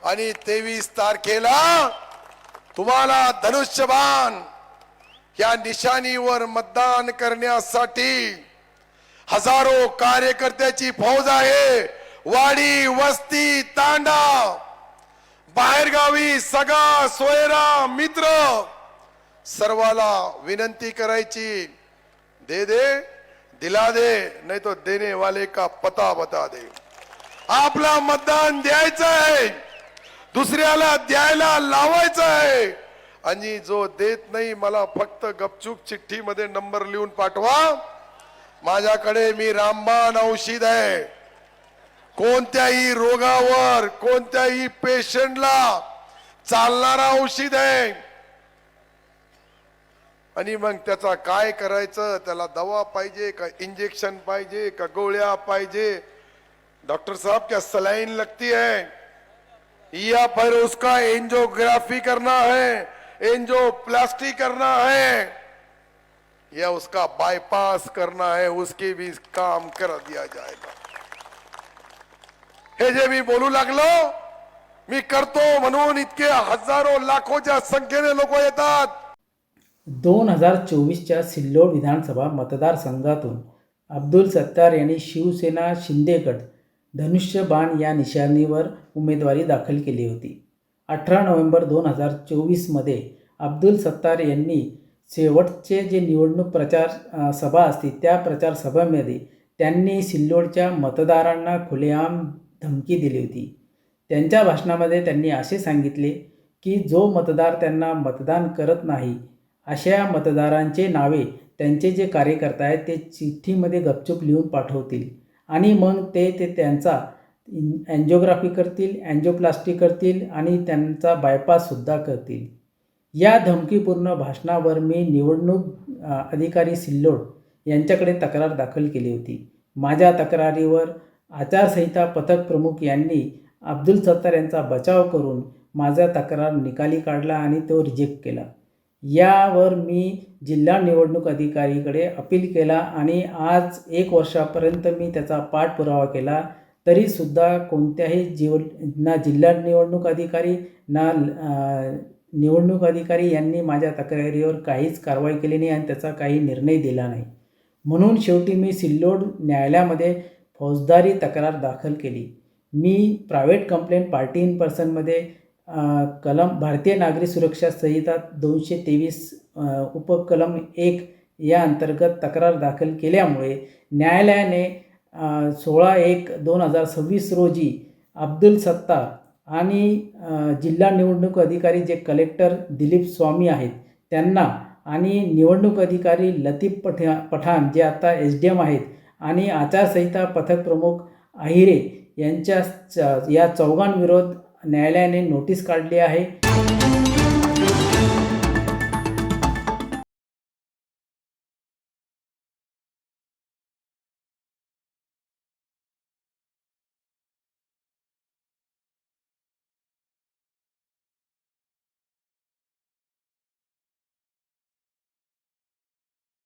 आणि 23 तारखेला तुम्हाला धनुष्यबाण या निशाणीवर मतदान करण्यासाठी हजारो कार्यकर्त्याची फौज आहे। वाडी, वस्ती, तांडा, बाहेरगावी सगळा सोयरा मित्र सर्वाला विनंती करायची, दे दे दिला दे, नहीं तो देने वाले का पता बता दे। आपला मतदान द्यायचं आहे, दुसऱ्याला द्यायला लावायचं आहे। आणि जो देत नाही मला फक्त गपचूप चिठ्ठी मध्ये नंबर लिहून पाठवा। माझ्याकडे मी रामबाण औषध आहे, कोणत्याही रोगावर कोणत्याही पेशंटला चालणारा औषध आहे। आणि मग त्याचा काय करायचं, त्याला दवा पाहिजे का इंजेक्शन पाहिजे का गोळ्या पाहिजे, डॉक्टर साहब क्या सलाइन लगती है या फिर उसका एंजियोग्राफी करना है, एंजियोप्लास्टी करना है या उसका बायपास करना है, उसके भी काम कर दिया जाएगा। हे जे मी बोलू लागलो, मी करतो म्हणून इतके हजारो लाखोच्या संख्येने लोक येतात। 2024च्या सिल्लोड विधानसभा मतदारसंघातून अब्दुल सत्तार यांनी शिवसेना शिंदे गट धनुष्यबाण या निशाणीवर उमेदवारी दाखल केली होती। 18 नोव्हेंबर 2024 मध्ये अब्दुल सत्तार यांनी शेवटचे जे निवडणूक प्रचार सभा असती त्या प्रचार सभेमध्ये त्यांनी सिल्लोडच्या मतदारांना खुलेआम धमकी दिली होती। त्यांच्या भाषणामध्ये त्यांनी असे सांगितले की जो मतदार त्यांना मतदान करत नाही अशा मतदारांचे नावे त्यांचे जे कार्यकर्ते आहेत ते चिठ्ठीमध्ये गपचूप लिहून पाठवतील आणि मग ते त्यांचा एंजियोग्राफी करतील, एंजियोप्लास्टी करतील आणि त्यांचा बायपाससुद्धा करतील। या धमकीपूर्ण भाषणावर मी निवडणूक अधिकारी सिल्लोड यांच्याकडे तक्रार दाखल केली होती। माझ्या तक्रारीवर आचारसंहिता पथक प्रमुख यांनी अब्दुल सत्तार यांचा बचाव करून माझा तक्रार निकाली काढला आणि तो रिजेक्ट केला। यावर मी जिल्हा निवडणूक अधिकारीकडे अपील केला आणि आज 1 वर्षापर्यंत मी त्याचा पाठपुरावा केला, तरीसुद्धा कोणत्याही ना जिल्हा निवडणूक अधिकारी ना निवडणूक अधिकारी यांनी माझ्या तक्रारीवर काहीच कारवाई केली नाही आणि त्याचा काही निर्णय दिला नाही। म्हणून शेवटी मी सिल्लोड न्यायालयामध्ये फौजदारी तक्रार दाखल केली। मी प्रायव्हेट कंप्लेंट पार्टी इन पर्सनमध्ये कलम भारतीय नागरी सुरक्षा संहिता 223 उपकलम 1 या अंतर्गत तक्रार दाखल केल्यामुळे न्यायालयाने 16/1/2026 रोजी अब्दुल सत्तार आणि जिल्हा निवडणूक अधिकारी जे कलेक्टर दिलीप स्वामी आहेत त्यांना आणि निवडणूक अधिकारी लतीफ पठाण जे आता SDM आहेत आणि आचारसंहिता पथक प्रमुख आहिरे यांच्या या चौघांविरोध न्यायालयाने नोटीस काढली आहे।